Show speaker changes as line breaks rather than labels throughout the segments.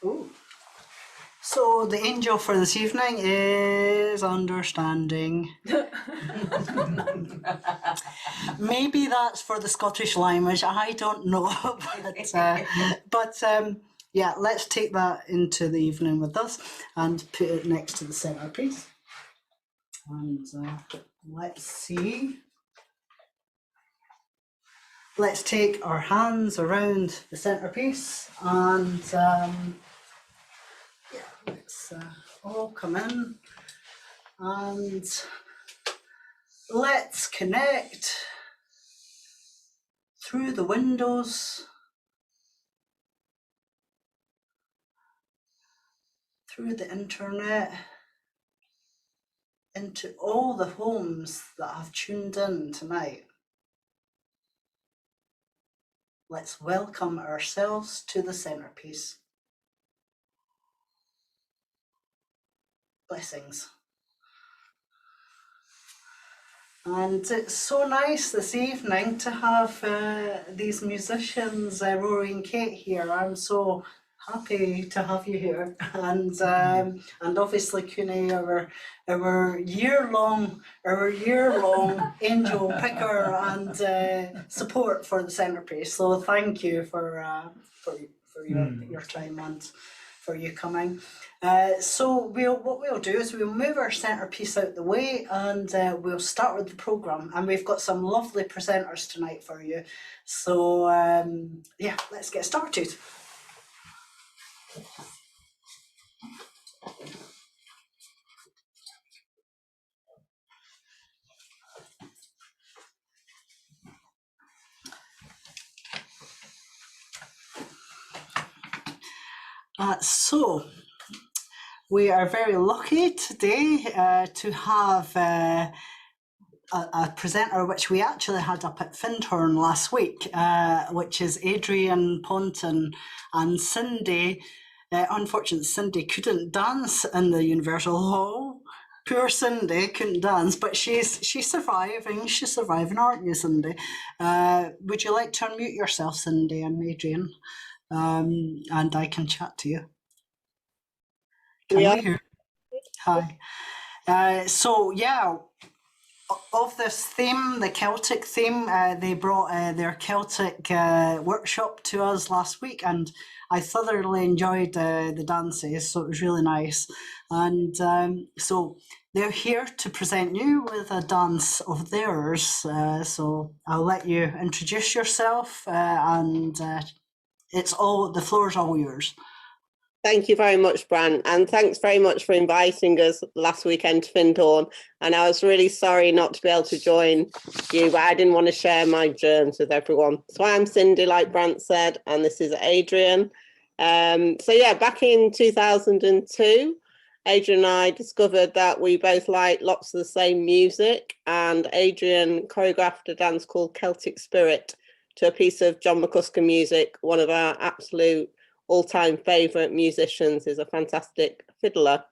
Ooh. So the angel for this evening is understanding. Maybe that's for the Scottish language. I don't know, but yeah, let's take that into the evening with us and put it next to the centerpiece. And let's see. Let's take our hands around the centerpiece and yeah, let's all come in and let's connect through the windows, through the internet, into all the homes that have tuned in tonight. Let's welcome ourselves to the centerpiece. Blessings. And it's so nice this evening to have these musicians, Rory and Kate, here. I'm so happy to have you here, and obviously Cooney, our year-long angel picker and support for the centerpiece. So thank you for your time and for you coming. So what we'll do is we'll move our centerpiece out the way and we'll start with the programme, and we've got some lovely presenters tonight for you. So yeah, let's get started. So we are very lucky today to have a presenter which we actually had up at Findhorn last week, which is Adrian Ponton and Cindy. Unfortunately, Cindy couldn't dance in the Universal Hall. Poor Cindy couldn't dance, but she's surviving. She's surviving, aren't you, Cindy? Would you like to unmute yourself, Cindy and Adrian? And I can chat to you. Can we hear? Hi. So yeah, of this theme, the Celtic theme, they brought their Celtic workshop to us last week, and I thoroughly enjoyed the dances, so it was really nice. And so they're here to present you with a dance of theirs. So I'll let you introduce yourself, and the floor is all yours.
Thank you very much, Bran, and thanks very much for inviting us last weekend to Findhorn. And I was really sorry not to be able to join you, but I didn't want to share my germs with everyone. So I'm Cindy, like Brant said, and this is Adrian. So yeah, back in 2002, Adrian and I discovered that we both like lots of the same music, and Adrian choreographed a dance called Celtic Spirit to a piece of John McCusker music, one of our absolute all-time favourite musicians, is a fantastic fiddler.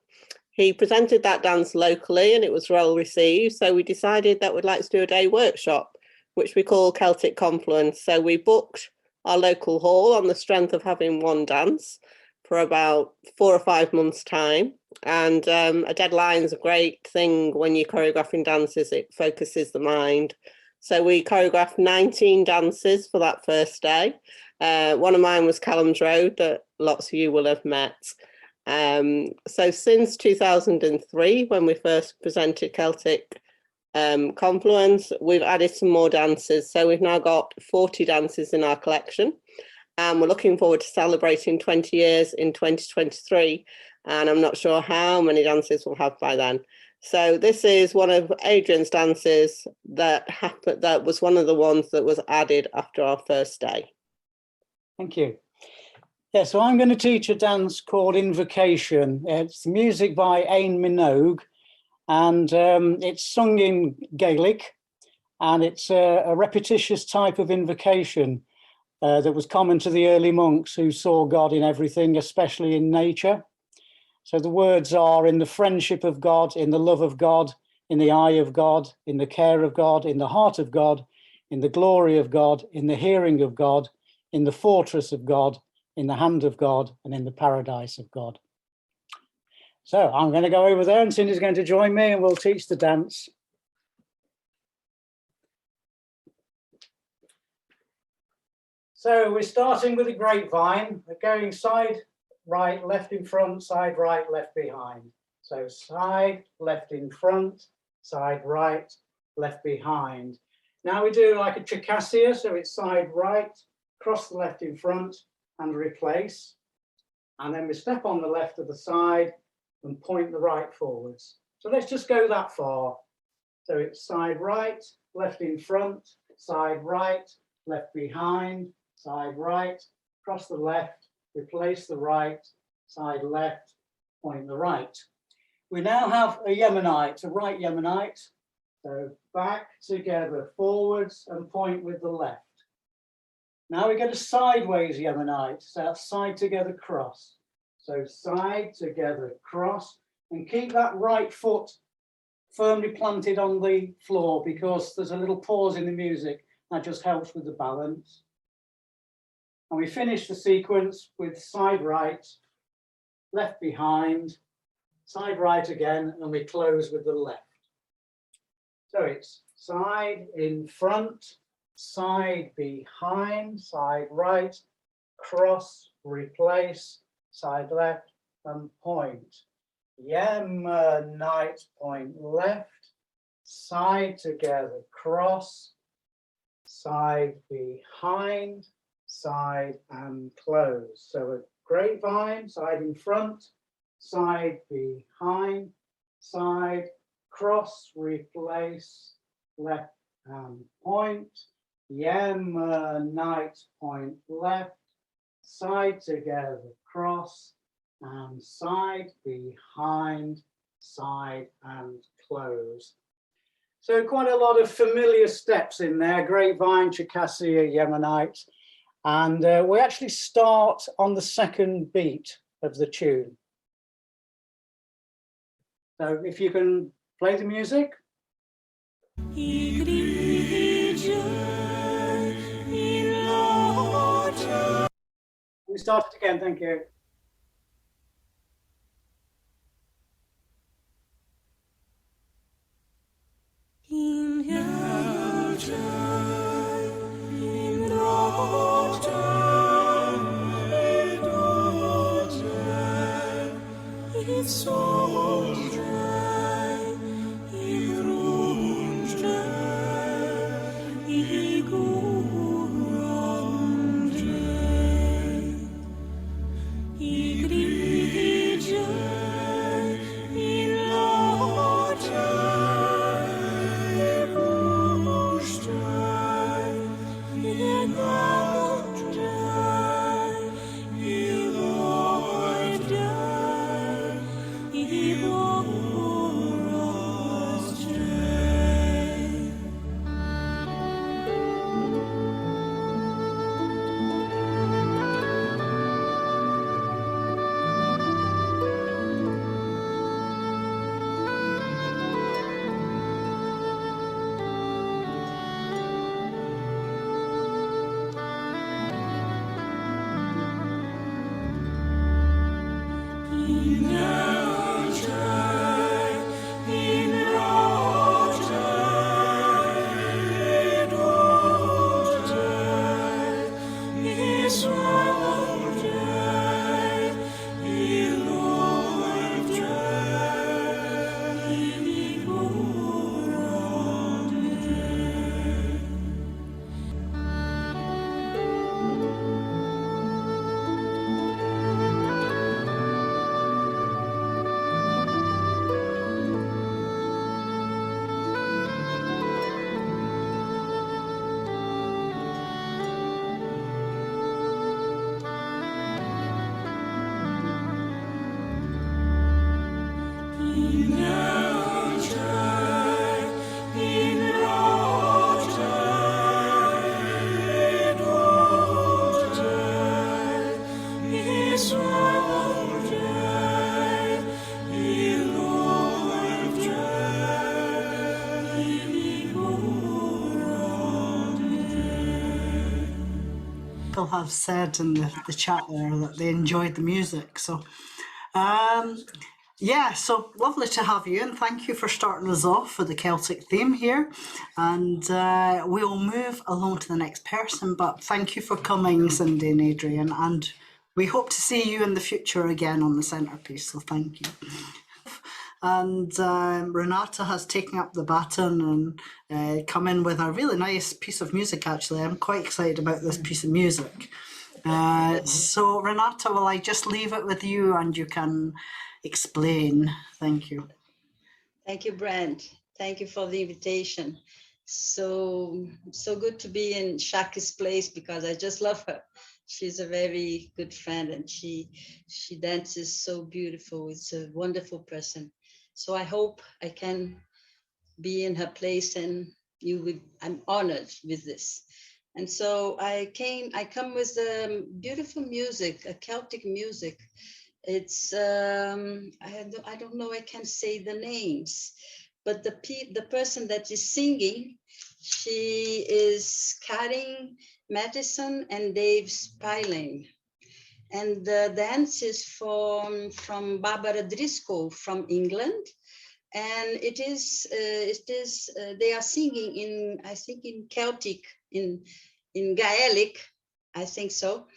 He presented that dance locally and it was well received, so we decided that we'd like to do a day workshop, which we call Celtic Confluence. So we booked our local hall on the strength of having one dance for about 4 or 5 months' time. And a deadline is a great thing when you're choreographing dances, it focuses the mind. So we choreographed 19 dances for that first day. One of mine was Callum's Road, that lots of you will have met. So since 2003, when we first presented Celtic Confluence, we've added some more dances. So we've now got 40 dances in our collection, and we're looking forward to celebrating 20 years in 2023. And I'm not sure how many dances we'll have by then. So this is one of Adrian's dances that happened. That was one of the ones that was added after our first day.
Thank you. Yeah, so I'm going to teach a dance called Invocation. It's music by Ain Minogue, and it's sung in Gaelic, and it's a repetitious type of invocation that was common to the early monks who saw God in everything, especially in nature. So the words are: in the friendship of God, in the love of God, in the eye of God, in the care of God, in the heart of God, in the glory of God, in the hearing of God, in the fortress of God, in the hand of God, and in the paradise of God. So I'm going to go over there and Cindy's going to join me and we'll teach the dance. So we're starting with a grapevine. We're going side, right, left in front, side, right, left behind. So side, left in front, side, right, left behind. Now we do like a tricassia, so it's side, right, cross the left in front and replace. And then we step on the left of the side and point the right forwards. So let's just go that far. So it's side, right, left in front, side, right, left behind, side, right, cross the left, replace the right, side, left, point the right. We now have a Yemenite, a right Yemenite. So back together, forwards and point with the left. Now we get a sideways Yemenite, so that's side together cross. So side together cross and keep that right foot firmly planted on the floor because there's a little pause in the music that just helps with the balance. And we finish the sequence with side right, left behind, side right again, and we close with the left. So it's side in front, side behind, side right, cross, replace, side left, and point. Yemenite, point left, side together, cross, side behind, side and close. So a grapevine, side in front, side behind, side, cross, replace, left and point. Yemenite, point left, side together, cross, and side behind, side and close. So quite a lot of familiar steps in there, grapevine, tricassia, Yemenite. And we actually start on the second beat of the tune. So if you can play the music. We start it again, thank you.
people have said in the chat there that they enjoyed the music. So, yeah, so lovely to have you, and thank you for starting us off with the Celtic theme here. And we'll move along to the next person, but thank you for coming, Cindy and Adrian, and we hope to see you in the future again on the Centrepiece, so thank you. And Renata has taken up the baton and come in with a really nice piece of music, actually. I'm quite excited about this piece of music. So Renata, will I just leave it with you and you can explain? Thank you.
Thank you, Brent. Thank you for the invitation. So good to be in Shaki's place because I just love her. She's a very good friend and she dances so beautiful. It's a wonderful person. So I hope I can be in her place and I'm honored with this. And so I come with beautiful music, a Celtic music. It's I don't know, I can't say the names, but the person that is singing, she is Karin Madison and Dave Spillane. And the dance is from Barbara Driscoll from England. And it is they are singing in, I think in Celtic, in Gaelic, I think so.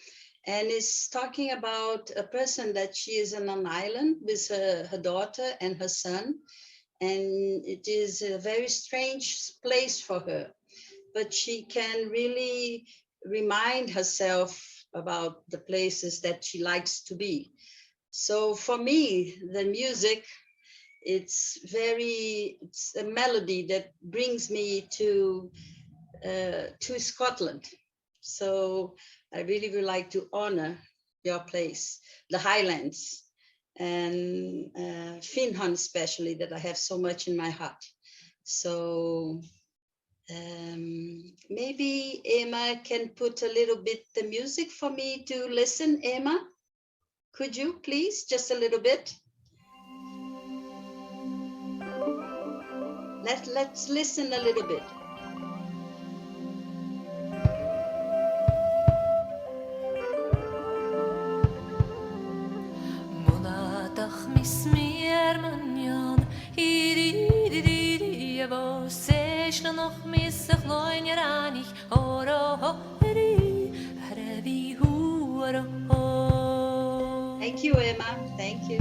And it's talking about a person that she is on an island with her daughter and her son. And it is a very strange place for her, but she can really remind herself about the places that she likes to be. So for me, the music, it's a melody that brings me to Scotland. So I really would like to honor your place, the Highlands, and Findhorn especially, that I have so much in my heart. So maybe Emma can put a little bit the music for me to listen. Emma, could you please, just a little bit? Let's listen a little bit. Thank you, Emma. Thank you.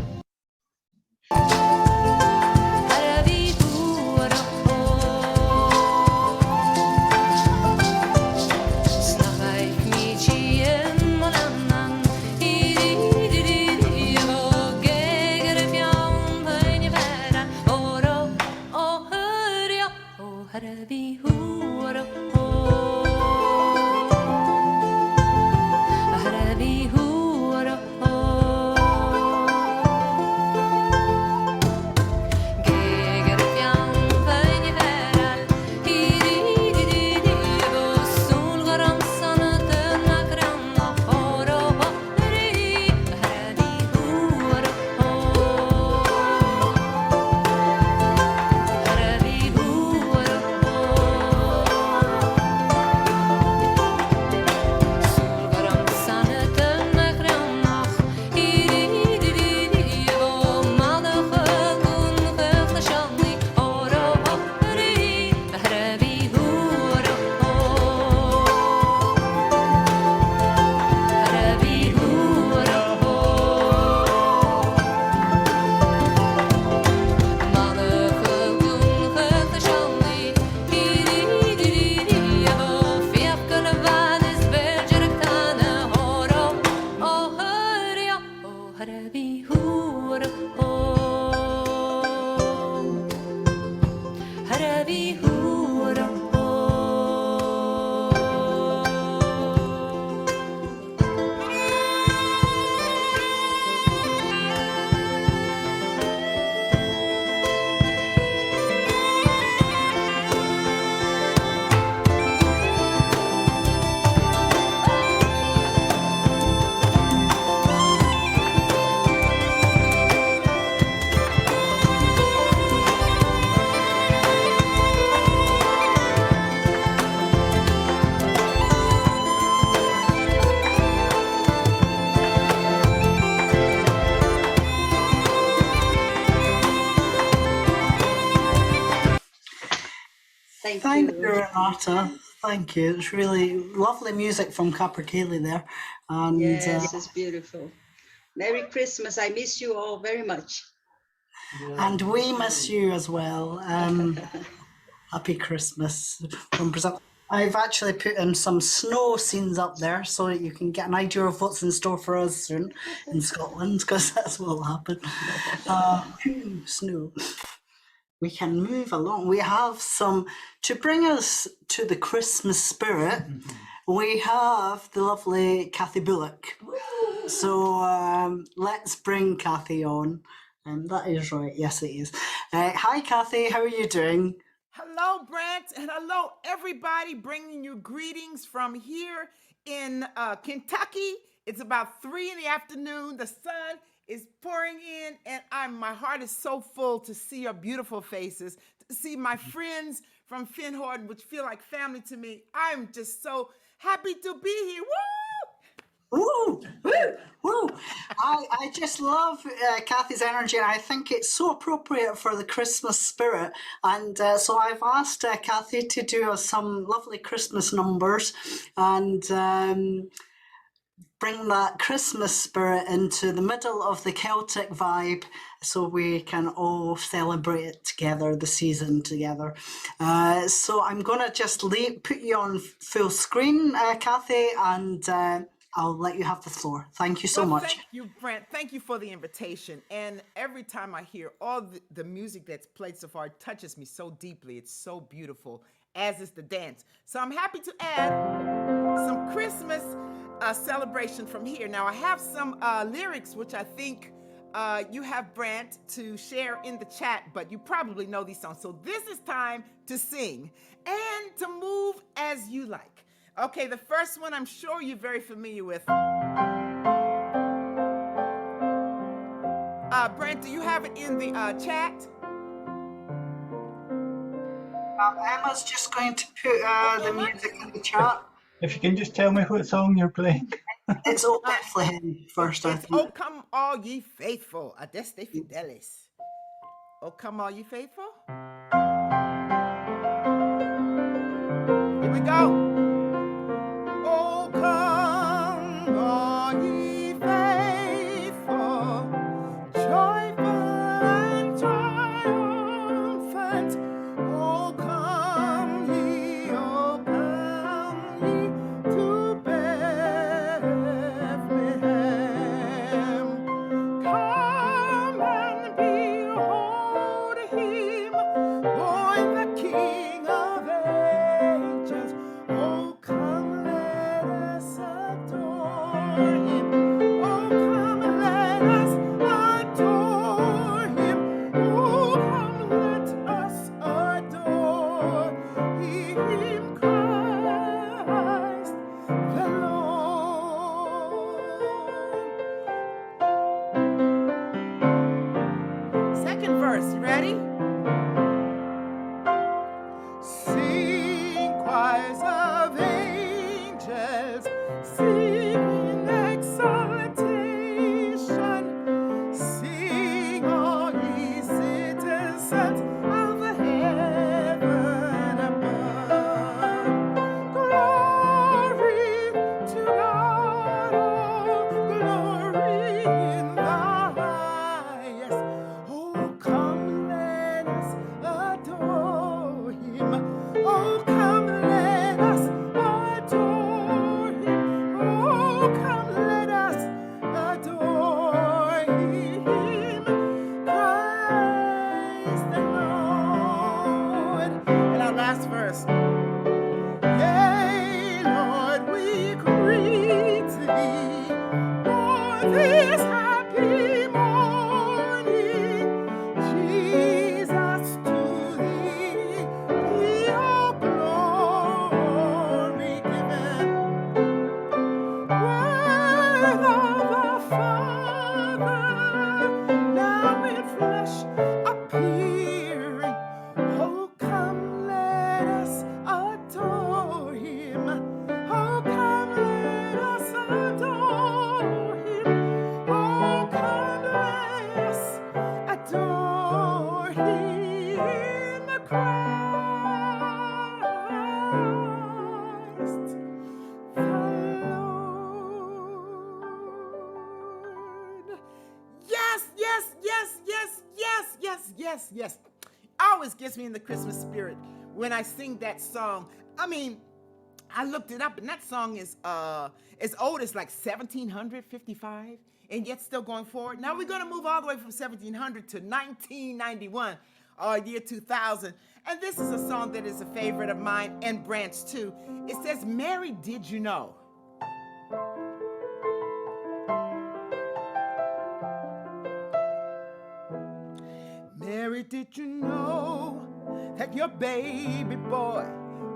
Thank
Thank
you.
you, Renata. Thank you. It's really lovely music from Capercaillie there. And
Yes, it's beautiful. Merry Christmas. I miss you all very much.
and we miss you as well. Happy Christmas from Brazil. I've actually put in some snow scenes up there so that you can get an idea of what's in store for us soon in Scotland, because that's what will happen. Snow. We can move along. We have some, to bring us to the Christmas spirit, we have the lovely Kathy Bullock. So let's bring Kathy on. That is right. Yes, it is. Hi, Kathy. How are you doing?
Hello, Brent, and hello, everybody, bringing you greetings from here in Kentucky. It's about 3 in the afternoon. The sun is pouring in, and my heart is so full to see your beautiful faces, to see my friends from Findhorn, which feel like family to me. I'm just so happy to be here. Woo!
Woo, woo, woo. I just love Kathy's energy, and I think it's so appropriate for the Christmas spirit. And so I've asked Kathy to do some lovely Christmas numbers and bring that Christmas spirit into the middle of the Celtic vibe so we can all celebrate it together, the season together. So I'm going to just put you on full screen, Kathy, and I'll let you have the floor. Thank you so much.
Thank you, Brent. Thank you for the invitation. And every time I hear all the music that's played so far, it touches me so deeply. It's so beautiful, as is the dance. So I'm happy to add some Christmas celebration from here. Now, I have some lyrics, which I think you have, Brent, to share in the chat, but you probably know these songs. So this is time to sing and to move as you like. Okay, the first one I'm sure you're very familiar with. Brent, do you have it in the chat?
Emma's just going to put the music in the chat.
If you can just tell me what song you're playing.
It's O Bethlehem first, I
It's
think.
"O Come All Ye Faithful," Adeste Fidelis. "O Come All Ye Faithful." Here we go. Oh, come, all ye faithful, joyful and triumphant. Oh, come ye to Bethlehem. Come and behold him, born the King of ages. Oh, come, let us adore him. Oh, come, let us adore him. Oh, come, let us adore him, Christ the Lord. Second verse, you ready? Sing, choirs of angels, sing in exaltation. Sing, all ye citizens of the heaven above. Glory to God, all glory in the highest. Oh, come, let yes, yes. Always gets me in the Christmas spirit when I sing that song. I mean, I looked it up, and that song is as old as like 1755, and yet still going forward. Now we're going to move all the way from 1700 to 1991, or year 2000. And this is a song that is a favorite of mine and Brant's too. It says, "Mary, did you know?" Mary, did you know that your baby boy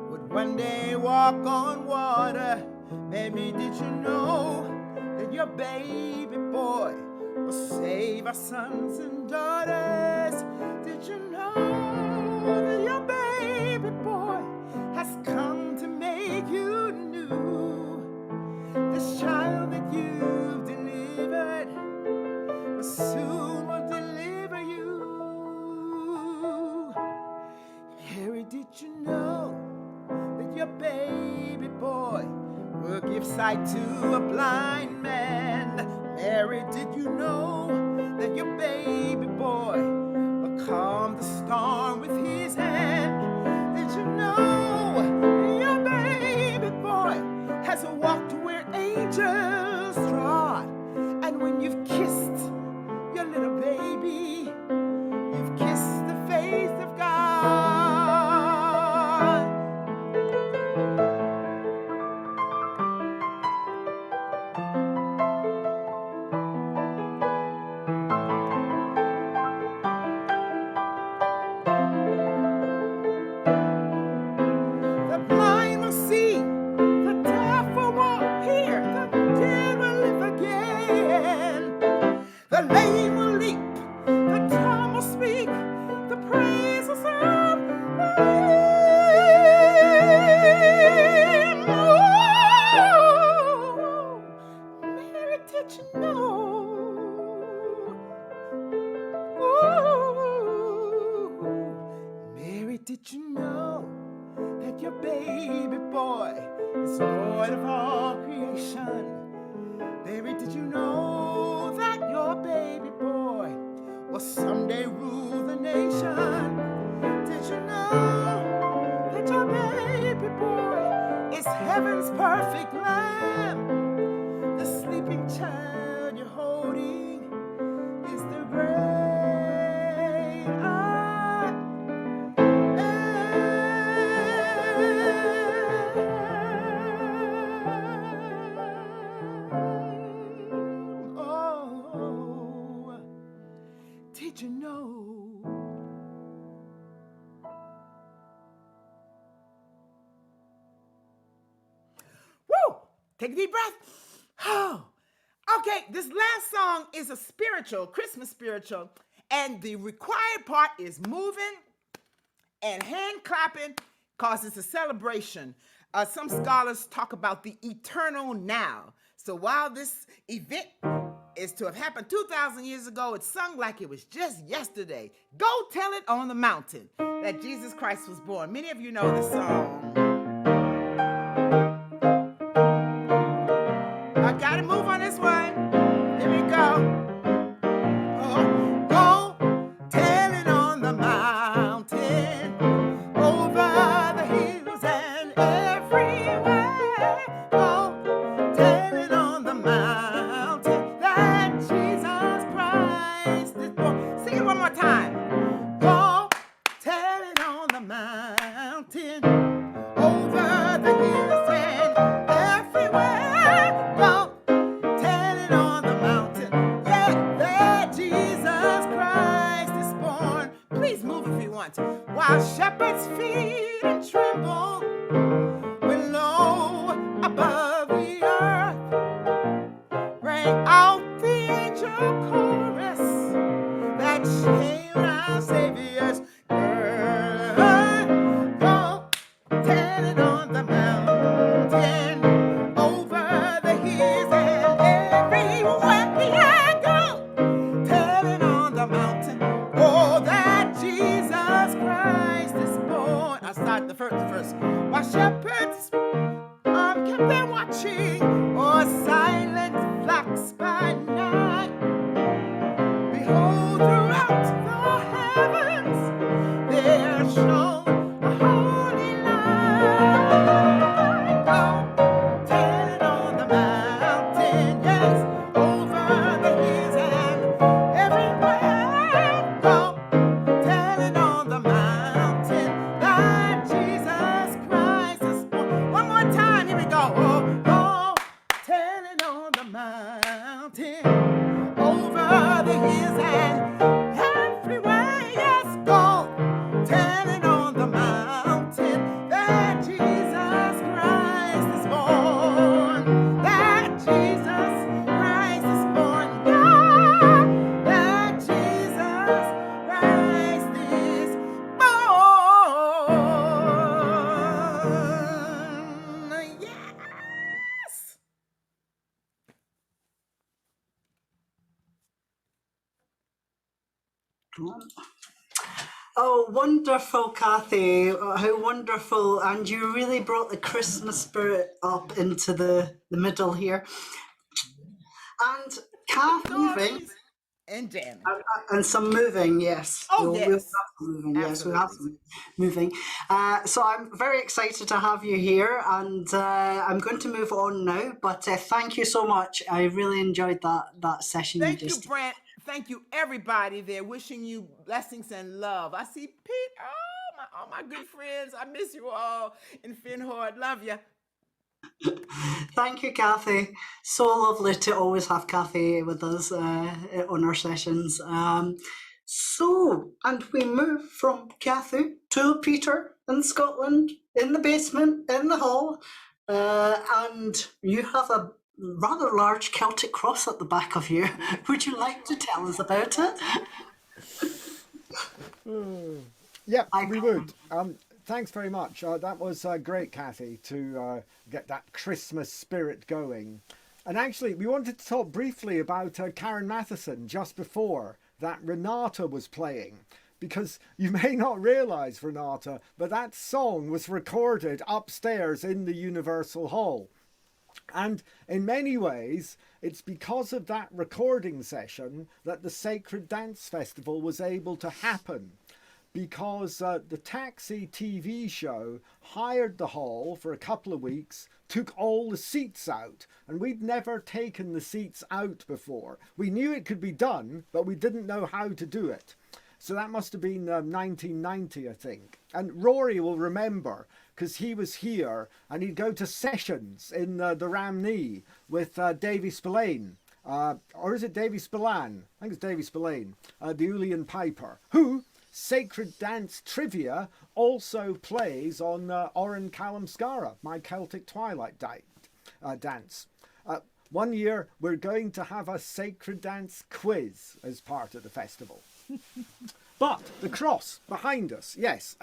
would one day walk on water? Mary, did you know that your baby boy will save our sons and daughters? Did you know that your baby boy has come to make you new? This child that you've delivered will soon will deliver you. Mary, did you know that your baby boy will give sight to a blind man? Mary, did you know that your baby boy will calm the storm with his hand? Did you know that your baby boy has walked where angels trod? And when you've kissed your little baby, you've kissed the face of God. The blind will see, the deaf will hear, the dead will live again. The lame will leap, the dumb will speak, the praises of the Lamb. Oh, Mary, did you know? Oh, Mary, did you know that your baby boy is Lord of all creation? Mary, did you know that your baby boy will someday rule the nation? Did you know that your baby boy is heaven's perfect lamb? The sleeping child you're holding is the great I am. Oh, did you know? Woo! Take a deep breath. Oh. Okay, this last song is a spiritual, Christmas spiritual, and the required part is moving and hand clapping because it's a celebration. Some scholars talk about the eternal now. So while this event is to have happened 2,000 years ago, it's sung like it was just yesterday. Go tell it on the mountain that Jesus Christ was born. Many of you know this song. I gotta move on this one. Here we go. Oh, go tell it on the mountain, over the hills and everywhere. Go tell it on the mountain that Jesus Christ is born. Sing it one more time. Go tell it on the mountain, over the hills and everywhere. Go tell it on the mountain, yeah, that Jesus Christ is born. Please move if you want. While shepherds feed and tremble when low above the earth, rang out the angel chorus that hail our Savior's birth. Go tell it on the mountain, over the hills and everywhere. Yeah, go tell it on the mountain, oh, that Jesus Christ is born. I start the first. While shepherds kept them watching, or silent flocks by night, behold, throughout the heaven
Oh, wonderful, Kathy. How wonderful. And you really brought the Christmas spirit up into the middle here. And calf moving.
And jamming.
And some moving, yes.
Oh,
We'll have
yes.
some moving, yes, we'll have
Absolutely.
some moving. So I'm very excited to have you here, and I'm going to move on now, but thank you so much. I really enjoyed that session
Thank
you
you,
just
Brent. Thank you, everybody there. Wishing you blessings and love. I see Pete. Oh, all my good friends. I miss you all. And Findhorn, love you.
Thank you, Kathy. So lovely to always have Kathy with us on our sessions. And we move from Kathy to Peter in Scotland, in the basement, in the hall. And you have a rather large Celtic cross at the back of you. Would you like to tell us about it?
Yeah, we would. Thanks very much. That was great, Kathy, to get that Christmas spirit going. And actually, we wanted to talk briefly about Karen Matheson just before that Renata was playing. Because you may not realise, Renata, but that song was recorded upstairs in the Universal Hall. And in many ways, it's because of that recording session that the Sacred Dance Festival was able to happen. Because the Taxi TV show hired the hall for a couple of weeks, took all the seats out, and we'd never taken the seats out before. We knew it could be done, but we didn't know how to do it. So that must have been 1990, I think. And Rory will remember, because he was here, and he'd go to sessions in the Ramney with Davy Spillane. Or is it Davy Spillane? I think it's Davy Spillane, the Ulian Piper, who... Sacred Dance Trivia also plays on Oran Kalamskara, my Celtic Twilight dance. One year we're going to have a Sacred Dance quiz as part of the festival. But the cross behind us, yes,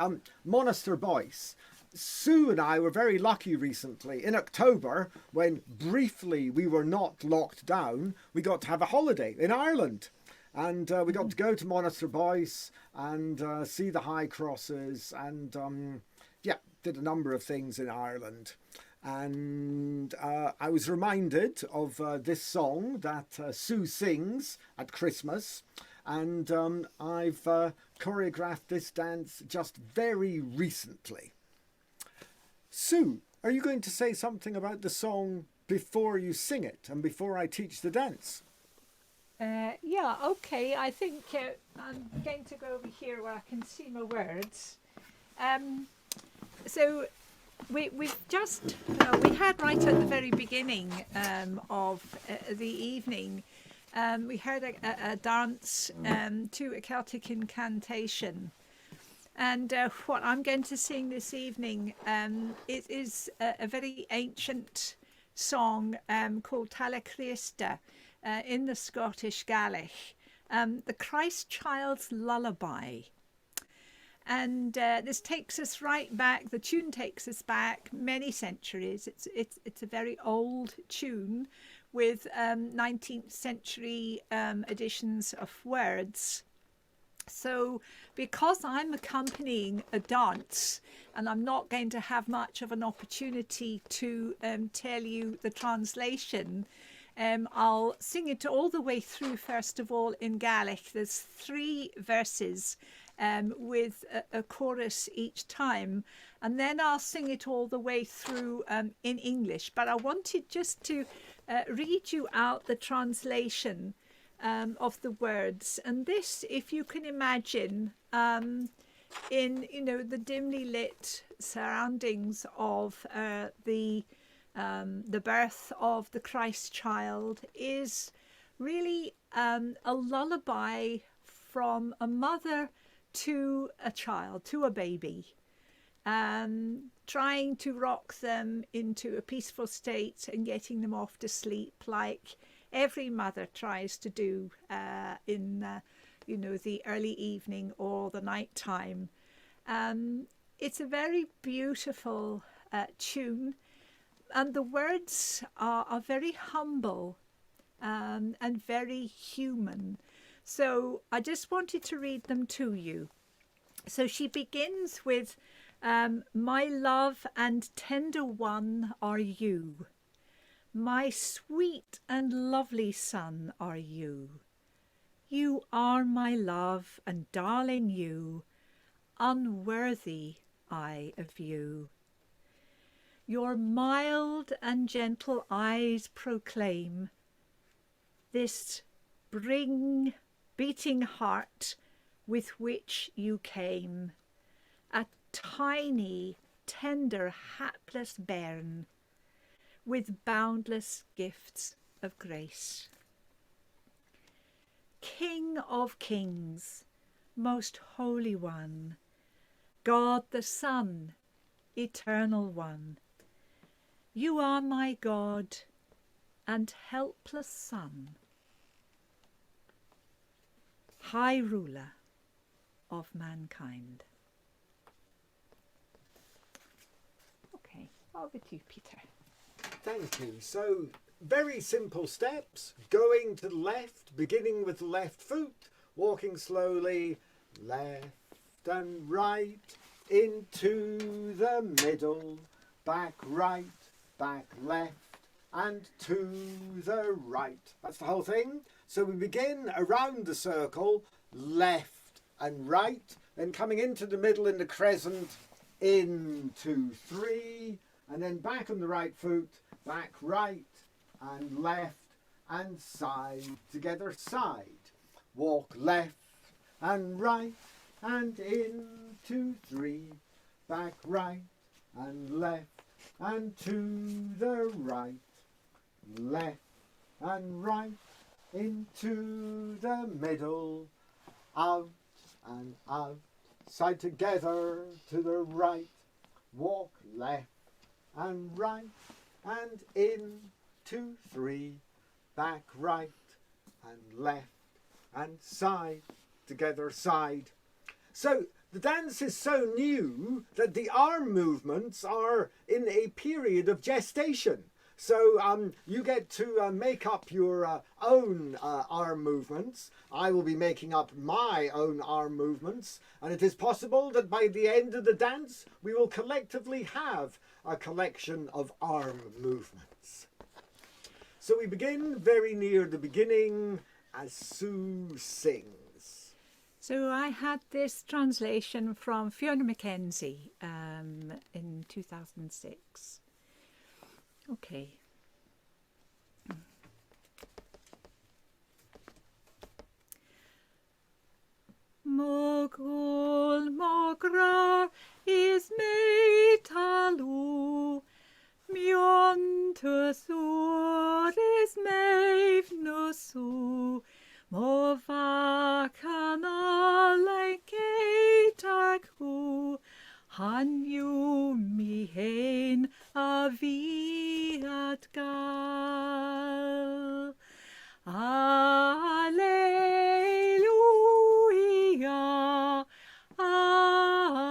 Monaster Boyce. Sue and I were very lucky recently. In October, when briefly we were not locked down, we got to have a holiday in Ireland. And we got to go to Monaster Boyce and see the high crosses and, did a number of things in Ireland. And I was reminded of this song that Sue sings at Christmas. And I've choreographed this dance just very recently. Sue, are you going to say something about the song before you sing it and before I teach the dance?
Yeah, okay. I think I'm going to go over here where I can see my words. So we've just, we had right at the very beginning of the evening, we heard a dance to a Celtic incantation. And what I'm going to sing this evening it is a very ancient song called Tala Christa. In the Scottish Gaelic, the Christ Child's Lullaby. And this takes us right back, the tune takes us back many centuries. It's a very old tune with 19th century additions of words. So because I'm accompanying a dance and I'm not going to have much of an opportunity to tell you the translation, I'll sing it all the way through, first of all, in Gaelic. There's 3 verses with a chorus each time. And then I'll sing it all the way through in English. But I wanted just to read you out the translation of the words. And this, if you can imagine, in, the dimly lit surroundings of the birth of the Christ child, is really a lullaby from a mother to a child, to a baby, trying to rock them into a peaceful state and getting them off to sleep, like every mother tries to do in the early evening or the night time. It's a very beautiful tune. And the words are very humble and very human. So I just wanted to read them to you. So she begins with, my love and tender one are you. My sweet and lovely son are you. You are my love and darling you, unworthy I of you. Your mild and gentle eyes proclaim this beating heart with which you came, a tiny, tender, hapless bairn, with boundless gifts of grace. King of kings, most holy one, God the Son, eternal one, you are my God and helpless Son, High Ruler of mankind. Okay, over to you, Peter.
Thank you. So, very simple steps. Going to the left, beginning with the left foot, walking slowly, left and right, into the middle, back right, back left, and to the right. That's the whole thing. So we begin around the circle, left and right, then coming into the middle in the crescent, 1, 2, 3, and then back on the right foot, back right and left and side, together side. Walk left and right and 2, 3, back right and left and to the right, left and right, into the middle, out and out, side together to the right, walk left and right and 2, 3, back right and left and side, together side. So the dance is so new that the arm movements are in a period of gestation. So you get to make up your own arm movements. I will be making up my own arm movements, and it is possible that by the end of the dance we will collectively have a collection of arm movements. So we begin very near the beginning as Sue sings.
So I had this translation from Fiona Mackenzie in 2006. Okay. Mogul mogra is metalu, miontusur is mevnusu, movakana like etaku, hanyu mihen aviat gal. Alleluia, alleluia,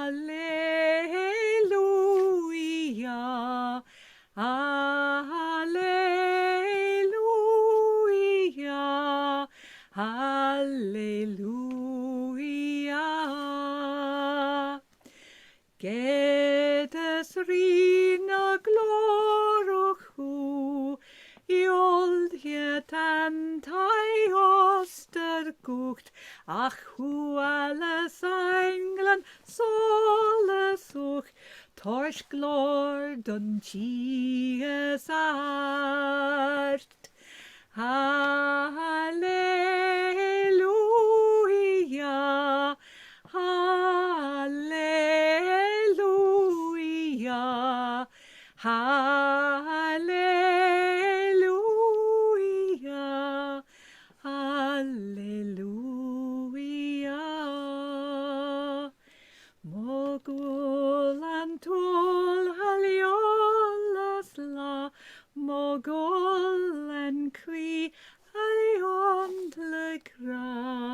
alleluia, alleluia. Gedes rina glorochu, Jold het antai ostergucht, ach hu alles englen solle such, torch glor don Jesus art. Alleluia, alleluia, alleluia, alleluia. Mogul antul haliolas la, mogul en qui haliont le gra.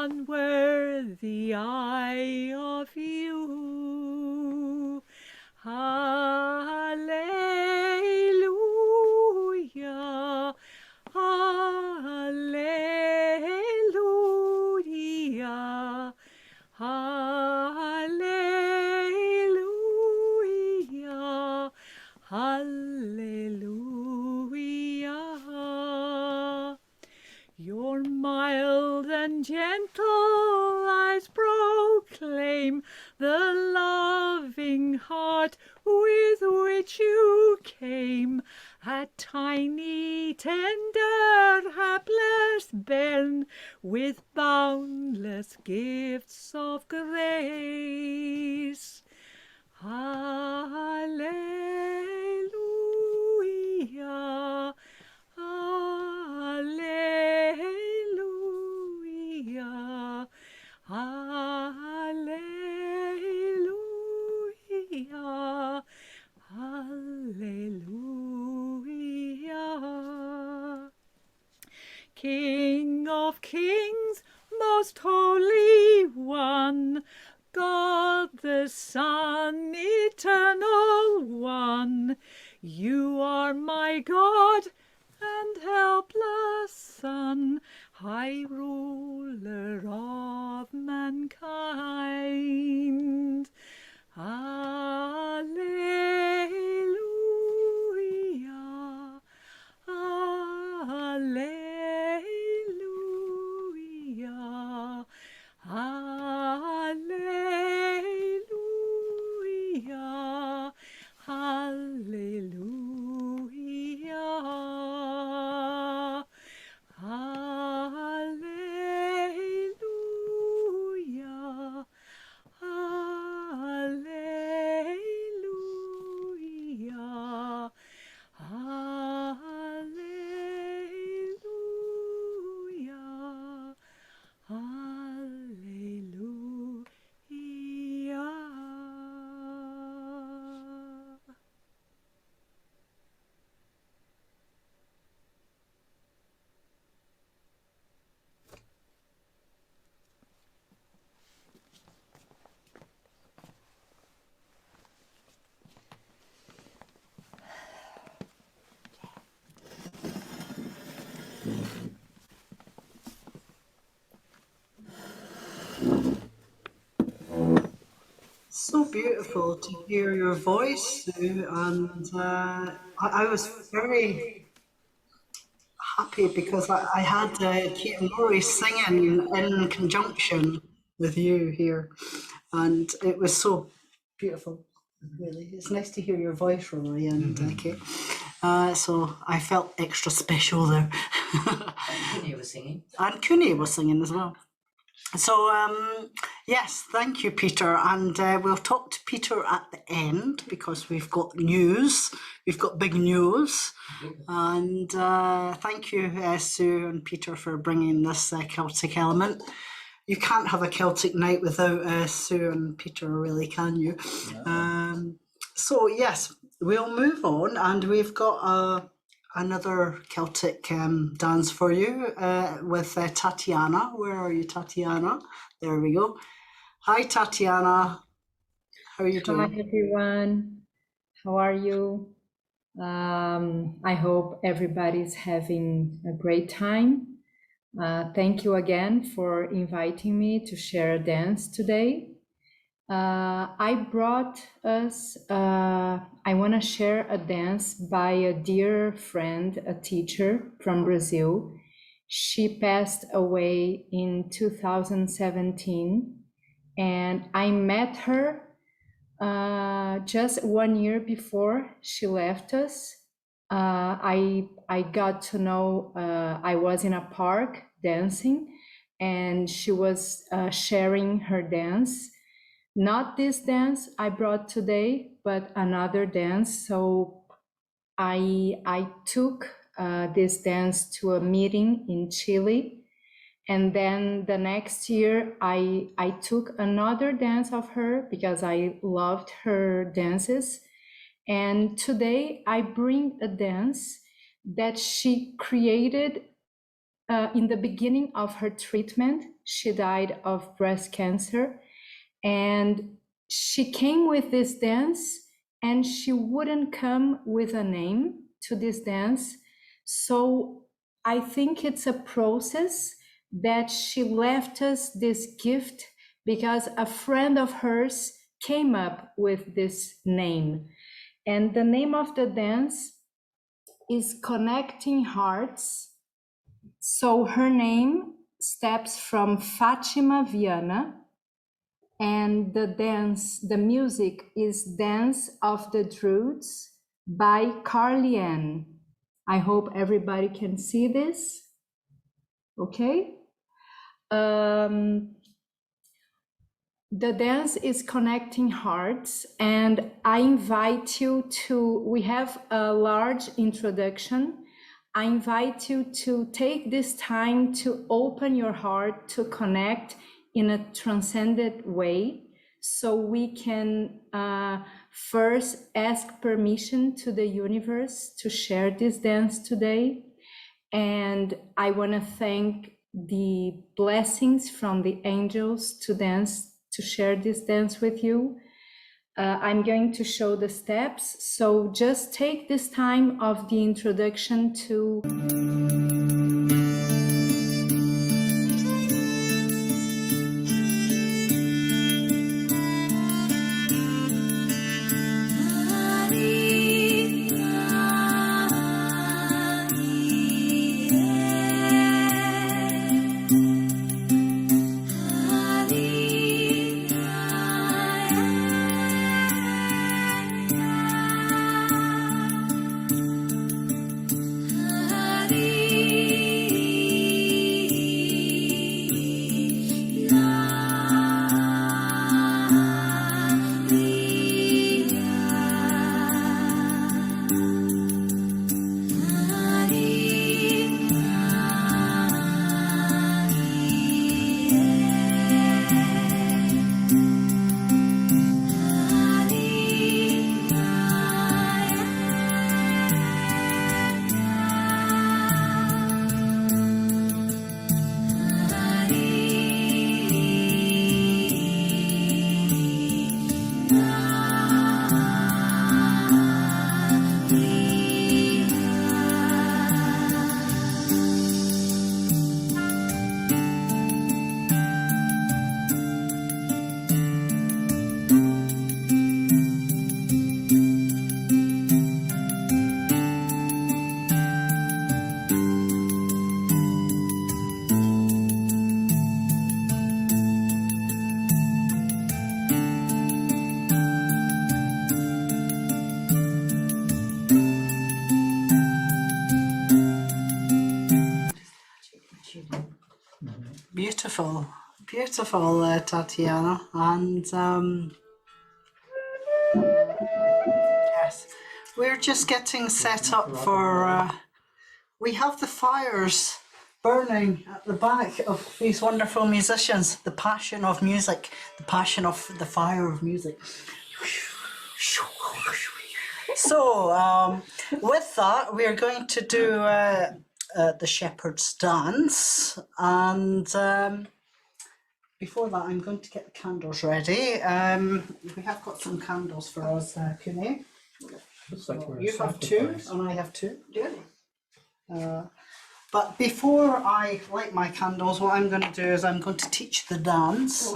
unworthy I of you. Hallelujah, hallelujah, hallelujah, hallelujah. Your mild and gentle eyes proclaim the loving heart with which you came, a tiny, tender, hapless bairn with boundless gifts of grace. Hallelujah, hallelujah, hallelujah, hallelujah. King of kings, most holy one, God the Son, eternal one, you are my God and helpless Son, high ruler of mankind. Alleluia, alleluia, alleluia, hallelujah, hallelujah, hallelujah, hallelujah, hallelujah.
So beautiful to hear your voice, Sue, and I was very happy because I had Kate and Rory singing in conjunction with you here, and it was so beautiful. Really, it's nice to hear your voice, Rory and Kate. So I felt extra special there.
Cooney was singing.
And Cooney was singing as well. So, yes, thank you, Peter. And we'll talk to Peter at the end because we've got news. We've got big news. And thank you, Sue and Peter, for bringing this Celtic element. You can't have a Celtic night without Sue and Peter, really, can you? No. So, yes, we'll move on. And we've got another Celtic dance for you with Tatiana. Where are you, Tatiana? There we go. Hi, Tatiana. How are you doing?
Hi, everyone. How are you? I hope everybody's having a great time. Thank you again for inviting me to share a dance today. I brought us, I want to share a dance by a dear friend, a teacher from Brazil. She passed away in 2017, and I met her just 1 year before she left us. I got to know, I was in a park dancing, and she was sharing her dance. Not this dance I brought today, but another dance. So I took this dance to a meeting in Chile. And then the next year, I took another dance of her because I loved her dances. And today I bring a dance that she created in the beginning of her treatment She died of breast cancer, and she came with this dance, and she wouldn't come with a name to this dance. So I think it's a process that she left us this gift because a friend of hers came up with this name. And the name of the dance is Connecting Hearts. So her name steps from Fatima Viana, and the dance, the music is Dance of the Druids by Carly-Ann. I hope everybody can see this. Okay. The dance is Connecting Hearts, and I invite you to, we have a large introduction. I invite you to take this time to open your heart to connect in a transcendent way, so we can first ask permission to the universe to share this dance today. And I want to thank the blessings from the angels to share this dance with you. I'm going to show the steps, so just take this time of the introduction to
Beautiful, beautiful, Tatiana. And yes, we're just getting set up for, we have the fires burning at the back of these wonderful musicians, the passion of music, the passion of the fire of music. So with that, we're going to do the Shepherd's Dance, and before that I'm going to get the candles ready. We have got some candles for us, Kune. So you have two and I have two. Yeah. But before I light my candles, what I'm going to do is I'm going to teach the dance.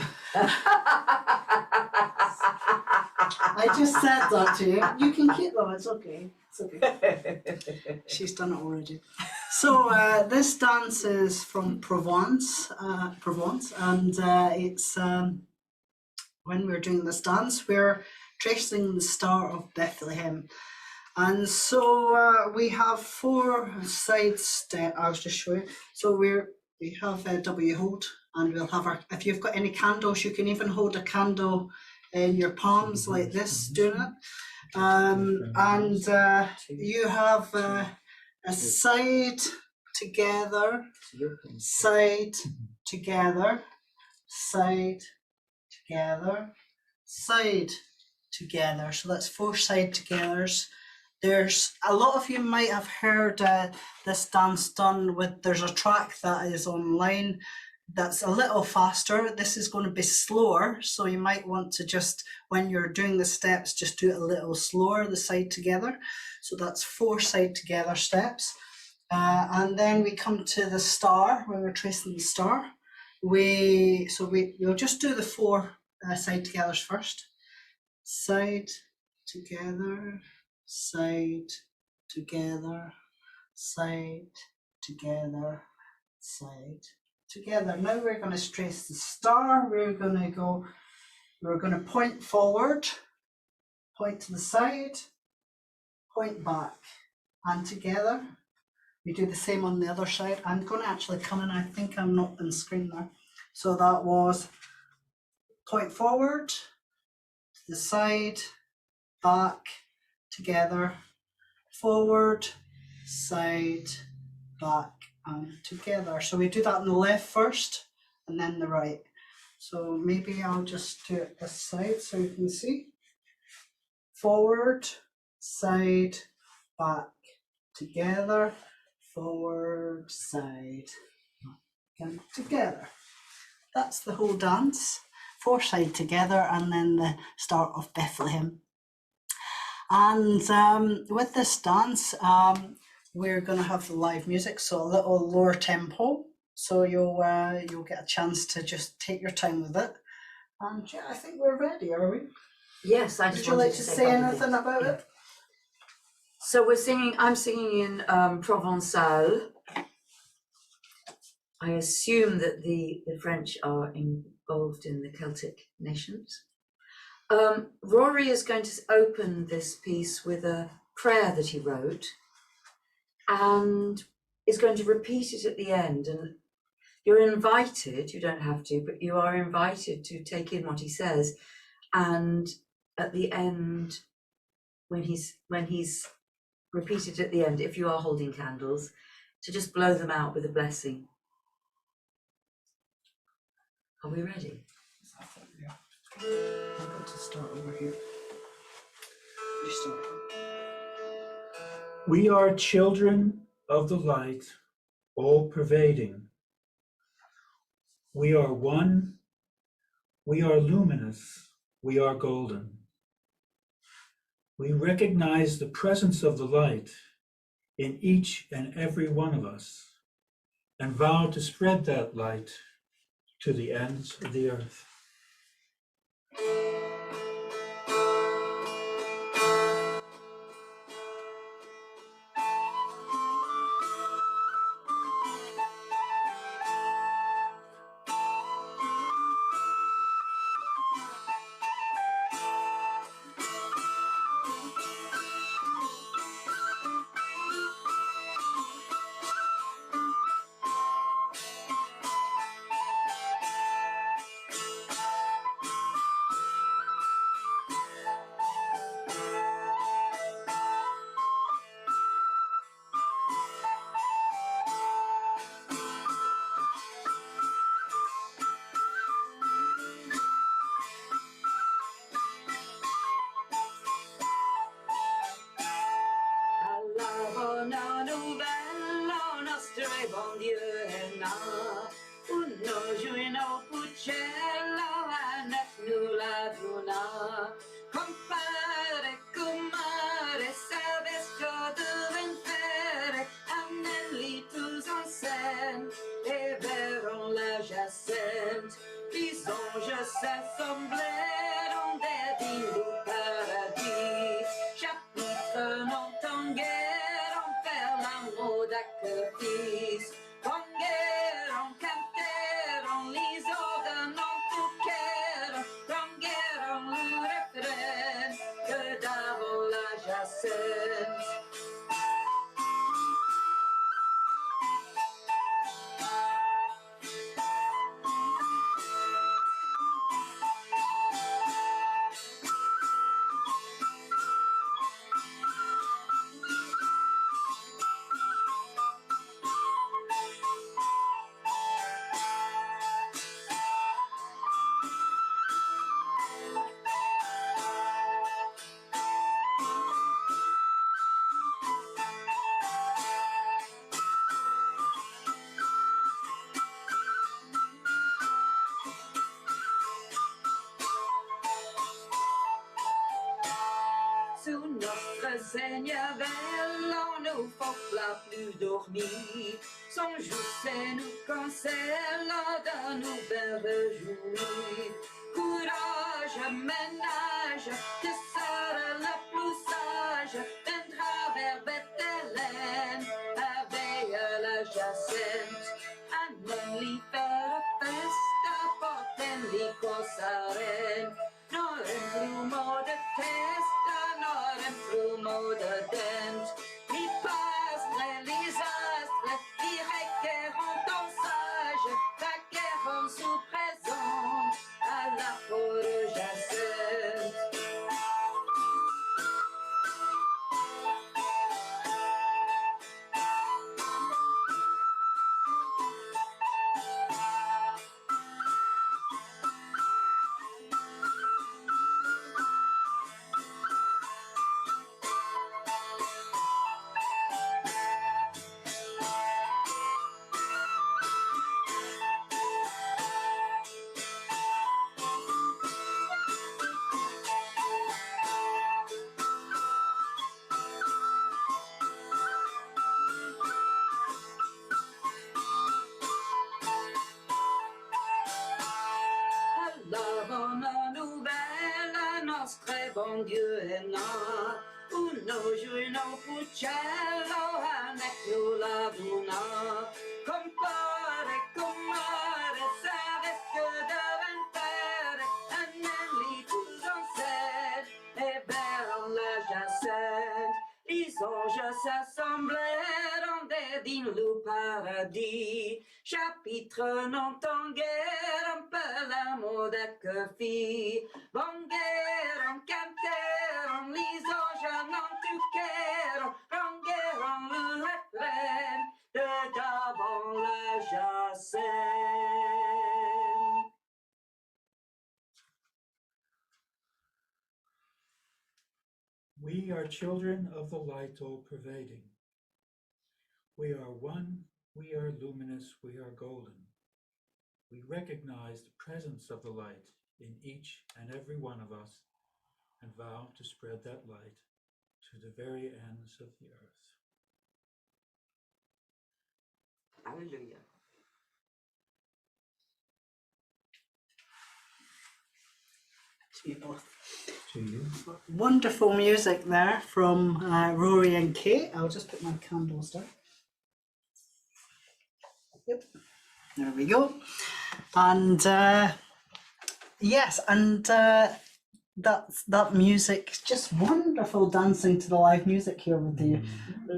I just said that to you. You can keep them, it's okay. It's okay. She's done it already. So this dance is from Provence, and it's when we're doing this dance, we're tracing the Star of Bethlehem. And so we have 4 side steps. I'll just show you. So we have W hold, and we'll have our, if you've got any candles, you can even hold a candle in your palms like this, doing it. And you have a side together, side together, side together, side together. So that's 4 side togethers. There's a lot of you might have heard this dance done with, there's a track that is online that's a little faster. This is going to be slower, so you might want to just, when you're doing the steps, just do it a little slower, the side together. So that's 4 side together steps. And then we come to the star, when we're tracing the star. We'll just do the 4 side togethers first. Side, together, side, together, side, together, side, together. Now we're going to trace the star. We're going to point forward, point to the side, point back, and together. We do the same on the other side. I'm going to actually come in. I think I'm not on screen there. So that was point forward, to the side, back, together, forward, side, back, and together. So we do that on the left first and then the right. So maybe I'll just do it this side so you can see. Forward, side, back, together, forward, side, back, and together. That's the whole dance. 4 side together, and then the start of Bethlehem. And with this dance, we're going to have live music, so a little lower tempo. So you'll get a chance to just take your time with it. And yeah, I think we're ready, are we?
Yes, I
Would
just
you
wanted
like
to
to
say
say
a couple of
anything
things.
about
Yeah.
it?
So I'm singing in Provençal. I assume that the French are involved in the Celtic nations. Rory is going to open this piece with a prayer that he wrote and is going to repeat it at the end. And you're invited, you don't have to, but you are invited to take in what he says. And at the end, when he's repeated at the end, if you are holding candles, to just blow them out with a blessing. Are we ready?
I've got to start over here. You start.
We are children of the light, all pervading. We are one, we are luminous, we are golden. We recognize the presence of the light in each and every one of us and vow to spread that light to the ends of the earth.
Alla buona novella, nostro buon Dio è nato. Un giorno puccello e nulla bruna. Compare, comare, sabesco de venfere, annelli tous en scène, et verront la jacente. Les anges s'assemblèrent des villes au paradis. Chapitre non tanguèrent faire l'amour d'actrice. Tanguèrent, cantèrent, les organes en touquèrent, tanguèrent le refrain que d'avant la jacente.
Seigneur, nous faut la plus dormir. Son jour nous cancelle, dans nous bien réjouir. Courage, ménage, que sera la plus sage, d'un travers Bethléem, avec la Jacinthe. Anneli per festa, porten cosaren. Nor en plumo de testa, nor en plumo de dent. Mi pastre, les astres, qui requerront ton sage, requerront sous présent à la forêt Jacinthe. La bonne nouvelle, nostre bon Dieu est là. Uno giorno pucello, anec nulla luna. Compare, comare, savais que davanter, anneli tous en sed, et vers la Jacinthe. Les anges s'assemblèrent dans le paradis. Chapitre n'entend guère un peu l'amour que fit. Bonguèrent, cantèrent, les anges n'entuquèrent, ranguèrent le refrain de devant la Jacinthe.
We are children of the light all-pervading. We are one, we are luminous, we are golden. We recognize the presence of the light in each and every one of us and vow to spread that light to the very ends of the earth.
Hallelujah.
To you both.
To you.
Wonderful music there from Rory and Kate. I'll just put my candles down. Yep, there we go. And yes, and that music, just wonderful dancing to the live music here with you.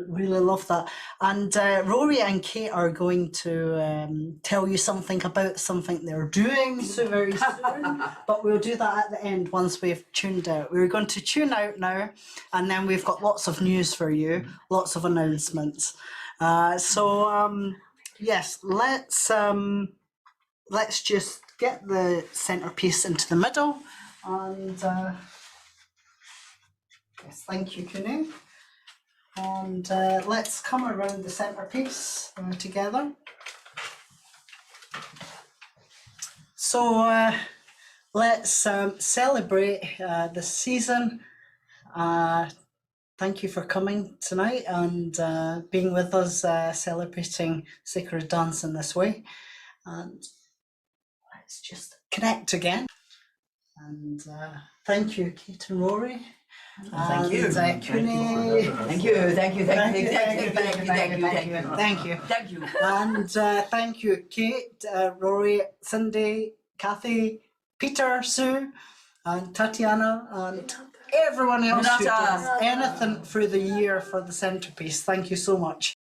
Really love that. And Rory and Kate are going to tell you something about something they're doing so very soon, but we'll do that at the end once we've tuned out. We're going to tune out now, and then we've got lots of news for you, lots of announcements. Yes, let's just get the centerpiece into the middle, and yes, thank you, Kune. And let's come around the centerpiece together. So let's celebrate the season. Thank you for coming tonight and being with us, celebrating Sacred Dance in this way. And let's just connect again. And thank you, Kate and Rory.
Thank you.
Thank you.
Thank you. Thank you. Thank you. Thank you. Thank you. Thank you. Thank you.
Thank you.
Thank you.
And thank you, Kate, Rory, Cindy, Kathy, Peter, Sue, and Tatiana, and everyone else who does anything through the year for the centerpiece. Thank you so much.